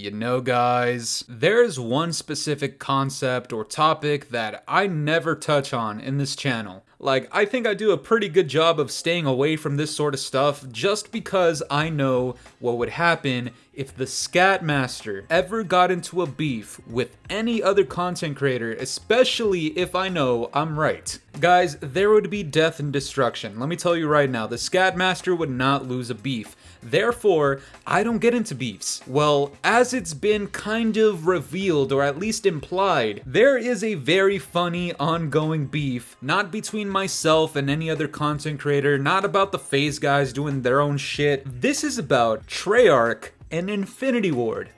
You know, guys, there's one specific concept or topic that I never touch on in this channel. Like, I think I do a pretty good job of staying away from this sort of stuff just because I know what would happen if the Scat Master ever got into a beef with any other content creator, especially if I know I'm right. Guys, there would be death and destruction. Let me tell you right now, the Scat Master would not lose a beef. Therefore, I don't get into beefs. Well, as it's been kind of revealed, or at least implied, there is a very funny ongoing beef, not between myself and any other content creator, not about the FaZe guys doing their own shit. This is about Treyarch and INFINITYWARD.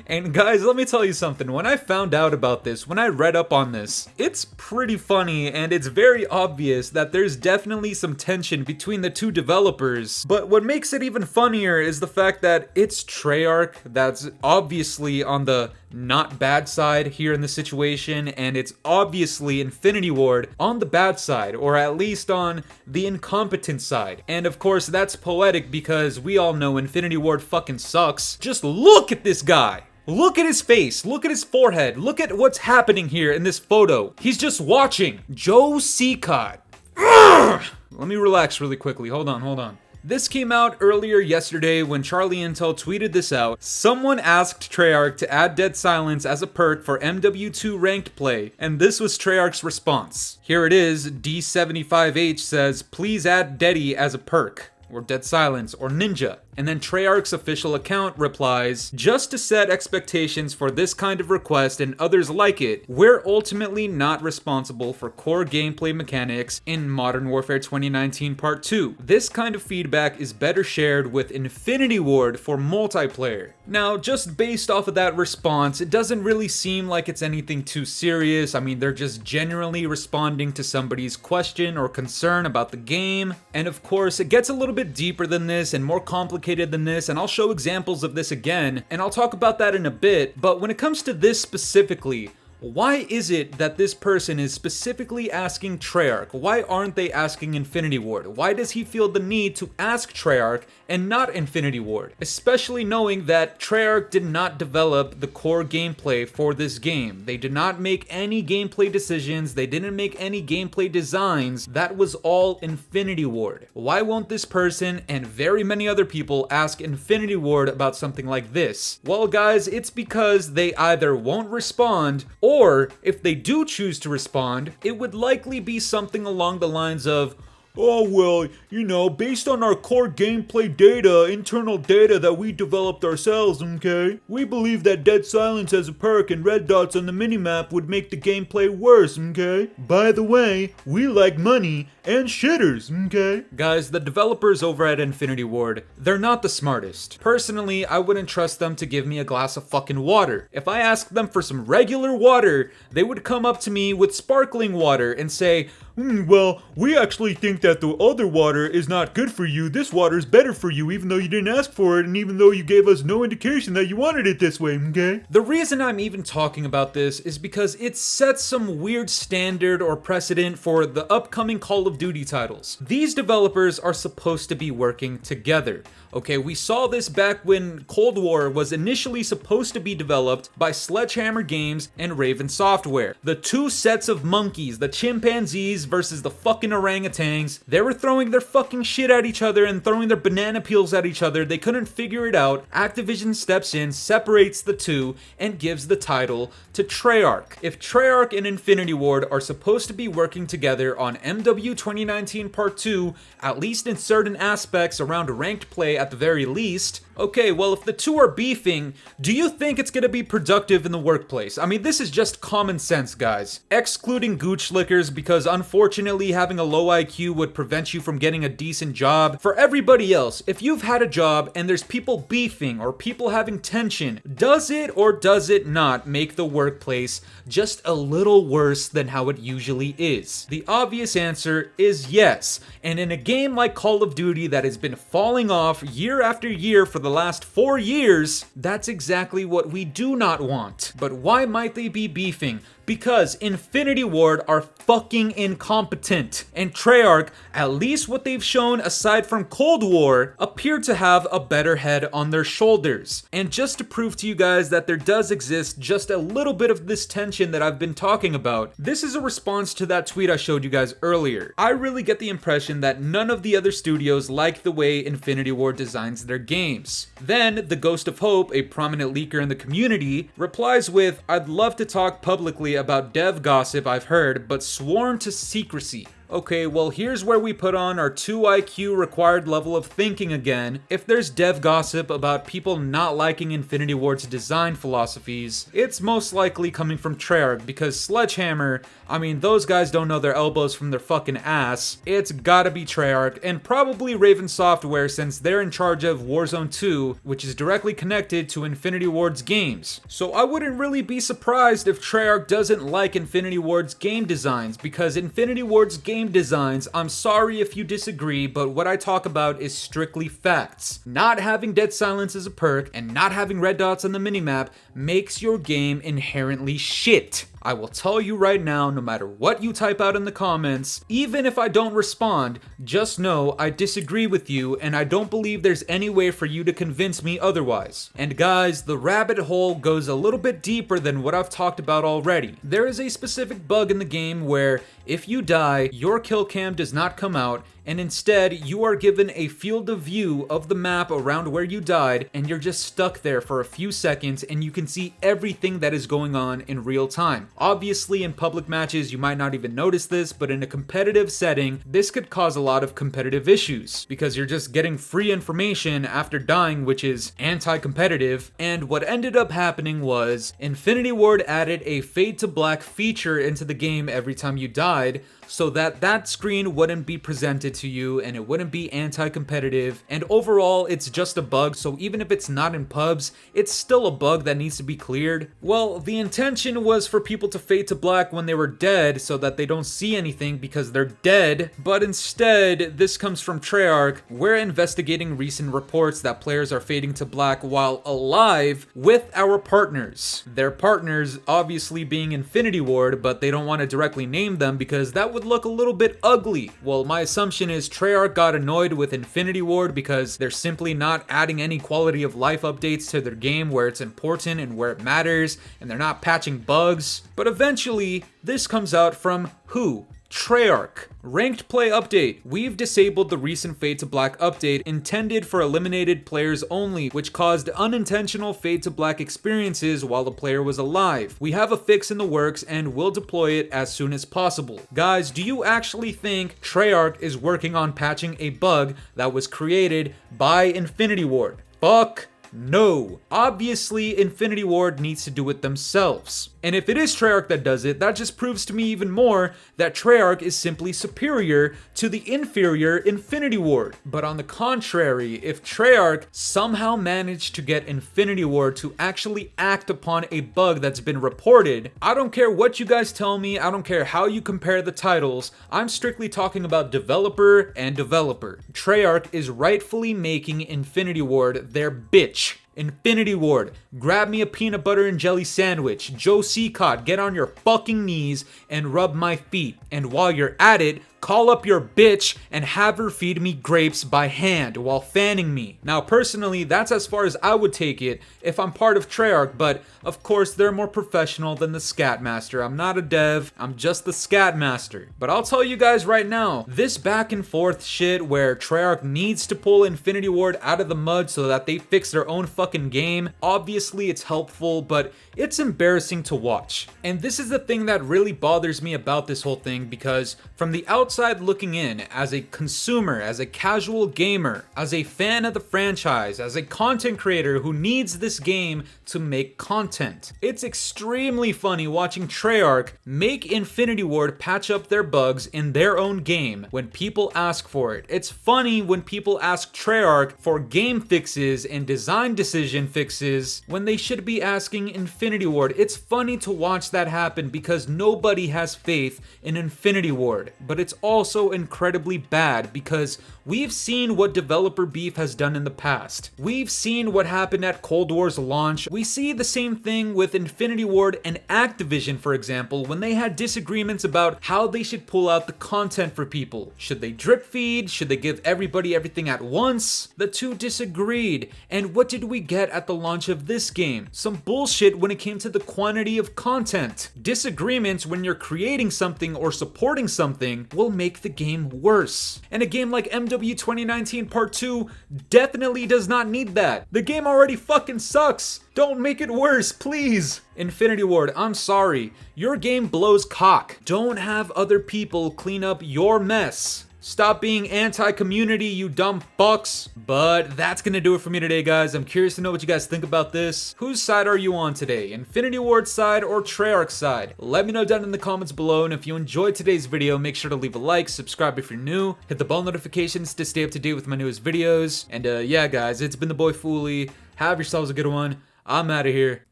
And guys, let me tell you something, when I found out about this, when I read up on this, it's pretty funny and it's very obvious that there's definitely some tension between the two developers. But what makes it even funnier is the fact that it's Treyarch that's obviously on the not bad side here in the situation, and it's obviously INFINITYWARD on the bad side, or at least on the incompetent side. And of course that's poetic because we all know INFINITYWARD fucking sucks. Just look at this guy! Look at his face, look at his forehead, look at what's happening here in this photo. He's just watching Joe Secott. Let me relax really quickly, hold on. This came out earlier yesterday when Charlie Intel tweeted this out. Someone asked Treyarch to add Dead Silence as a perk for MW2 ranked play, and this was Treyarch's response. Here it is, D75H says, please add Deady as a perk, or Dead Silence, or Ninja. And then Treyarch's official account replies, just to set expectations for this kind of request and others like it, we're ultimately not responsible for core gameplay mechanics in Modern Warfare 2019 Part 2. This kind of feedback is better shared with INFINITYWARD for multiplayer. Now, just based off of that response, it doesn't really seem like it's anything too serious. I mean, they're just genuinely responding to somebody's question or concern about the game. And of course, it gets a little bit deeper than this and more complicated than this, and I'll show examples of this again, and I'll talk about that in a bit. But when it comes to this specifically, why is it that this person is specifically asking Treyarch? Why aren't they asking INFINITYWARD? Why does he feel the need to ask Treyarch and not INFINITYWARD? Especially knowing that Treyarch did not develop the core gameplay for this game. They did not make any gameplay decisions. They didn't make any gameplay designs. That was all INFINITYWARD. Why won't this person and very many other people ask INFINITYWARD about something like this? Well, guys, it's because they either won't respond, or if they do choose to respond, it would likely be something along the lines of, oh well, you know, based on our core gameplay data, internal data that we developed ourselves, okay? We believe that Dead Silence as a perk and red dots on the minimap would make the gameplay worse, okay? By the way, we like money and shitters, okay? Guys, the developers over at INFINITYWARD, they're not the smartest. Personally, I wouldn't trust them to give me a glass of fucking water. If I asked them for some regular water, they would come up to me with sparkling water and say, well, we actually think that the other water is not good for you. This water is better for you, even though you didn't ask for it, and even though you gave us no indication that you wanted it this way, okay? The reason I'm even talking about this is because it sets some weird standard or precedent for the upcoming Call of Duty titles. These developers are supposed to be working together. Okay, we saw this back when Cold War was initially supposed to be developed by Sledgehammer Games and Raven Software. The two sets of monkeys, the chimpanzees versus the fucking orangutans, they were throwing their fucking shit at each other and throwing their banana peels at each other. They couldn't figure it out. Activision steps in, separates the two, and gives the title to Treyarch. If Treyarch and INFINITYWARD are supposed to be working together on MW 2019 Part 2, at least in certain aspects around ranked play at the very least, okay, well, if the two are beefing, do you think it's gonna be productive in the workplace? I mean, this is just common sense, guys. Excluding gooch lickers, because unfortunately having a low IQ would prevent you from getting a decent job. For everybody else, if you've had a job and there's people beefing or people having tension, does it or does it not make the workplace just a little worse than how it usually is? The obvious answer is yes. And in a game like Call of Duty that has been falling off year after year for the last 4 years, that's exactly what we do not want. But why might they be beefing? Because Infinity Ward are fucking incompetent. And Treyarch, at least what they've shown aside from Cold War, appear to have a better head on their shoulders. And just to prove to you guys that there does exist just a little bit of this tension that I've been talking about, this is a response to that tweet I showed you guys earlier. I really get the impression that none of the other studios like the way Infinity Ward designs their games. Then, the Ghost of Hope, a prominent leaker in the community, replies with, "I'd love to talk publicly about dev gossip I've heard, but sworn to secrecy." Okay, well here's where we put on our 2 IQ required level of thinking again. If there's dev gossip about people not liking Infinity Ward's design philosophies, it's most likely coming from Treyarch, because Sledgehammer, I mean, those guys don't know their elbows from their fucking ass. It's gotta be Treyarch, and probably Raven Software, since they're in charge of Warzone 2, which is directly connected to Infinity Ward's games. So I wouldn't really be surprised if Treyarch doesn't like Infinity Ward's game designs, because Infinity Ward's game designs, I'm sorry if you disagree, but what I talk about is strictly facts. Not having dead silence as a perk and not having red dots on the minimap makes your game inherently shit. I will tell you right now, no matter what you type out in the comments, even if I don't respond, just know I disagree with you and I don't believe there's any way for you to convince me otherwise. And guys, the rabbit hole goes a little bit deeper than what I've talked about already. There is a specific bug in the game where if you die, your kill cam does not come out, and instead you are given a field of view of the map around where you died, and you're just stuck there for a few seconds and you can see everything that is going on in real time. Obviously in public matches you might not even notice this, but in a competitive setting this could cause a lot of competitive issues because you're just getting free information after dying, which is anti-competitive. And what ended up happening was Infinity Ward added a fade to black feature into the game every time you died, so that screen wouldn't be presented to you and it wouldn't be anti-competitive. And overall, it's just a bug, so even if it's not in pubs, it's still a bug that needs to be cleared. Well, the intention was for people to fade to black when they were dead so that they don't see anything because they're dead, but instead, this comes from Treyarch. We're investigating recent reports that players are fading to black while alive with our partners. Their partners obviously being Infinity Ward, but they don't want to directly name them because that would look a little bit ugly. Well, my assumption is Treyarch got annoyed with Infinity Ward because they're simply not adding any quality of life updates to their game where it's important and where it matters, and they're not patching bugs. But eventually, this comes out from who? Treyarch. Ranked play update. We've disabled the recent Fade to Black update intended for eliminated players only, which caused unintentional Fade to Black experiences while the player was alive. We have a fix in the works and will deploy it as soon as possible. Guys, do you actually think Treyarch is working on patching a bug that was created by Infinity Ward? Fuck no. Obviously, Infinity Ward needs to do it themselves. And if it is Treyarch that does it, that just proves to me even more that Treyarch is simply superior to the inferior Infinity Ward. But on the contrary, if Treyarch somehow managed to get Infinity Ward to actually act upon a bug that's been reported, I don't care what you guys tell me, I don't care how you compare the titles, I'm strictly talking about developer and developer. Treyarch is rightfully making Infinity Ward their bitch. Infinity Ward, grab me a peanut butter and jelly sandwich. Joe Seacott, get on your fucking knees and rub my feet. And while you're at it, call up your bitch and have her feed me grapes by hand while fanning me. Now personally, that's as far as I would take it if I'm part of Treyarch, but of course they're more professional than the Scat Master. I'm not a dev, I'm just the Scat Master. But I'll tell you guys right now, this back and forth shit where Treyarch needs to pull Infinity Ward out of the mud so that they fix their own fucking game, obviously it's helpful, but it's embarrassing to watch. And this is the thing that really bothers me about this whole thing, because from the outside looking in, as a consumer, as a casual gamer, as a fan of the franchise, as a content creator who needs this game to make content, it's extremely funny watching Treyarch make Infinity Ward patch up their bugs in their own game when people ask for it. It's funny when people ask Treyarch for game fixes and design decision fixes when they should be asking Infinity Ward. It's funny to watch that happen because nobody has faith in Infinity Ward, but it's also incredibly bad because We've seen what developer beef has done in the past. We've seen what happened at Cold War's launch. We see the same thing with Infinity Ward and Activision, for example, when they had disagreements about how they should pull out the content for people. Should they drip feed? Should they give everybody everything at once? The two disagreed. And what did we get at the launch of this game? Some bullshit when it came to the quantity of content. Disagreements when you're creating something or supporting something will make the game worse. And a game like MW 2019 Part 2 definitely does not need that. The game already fucking sucks. Don't make it worse, please. Infinity Ward, I'm sorry. Your game blows cock. Don't have other people clean up your mess. Stop being anti-community, you dumb fucks. But that's gonna do it for me today, guys. I'm curious to know what you guys think about this. Whose side are you on today? Infinity Ward's side or Treyarch's side? Let me know down in the comments below, and if you enjoyed today's video, make sure to leave a like, subscribe if you're new, hit the bell notifications to stay up to date with my newest videos. And yeah, guys, it's been the boy Fooly. Have yourselves a good one. I'm out of here.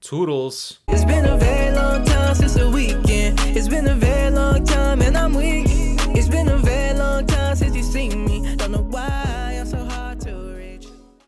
Toodles. It's been a very long time since the weekend. It's been a very long time and I'm weak. It's been a very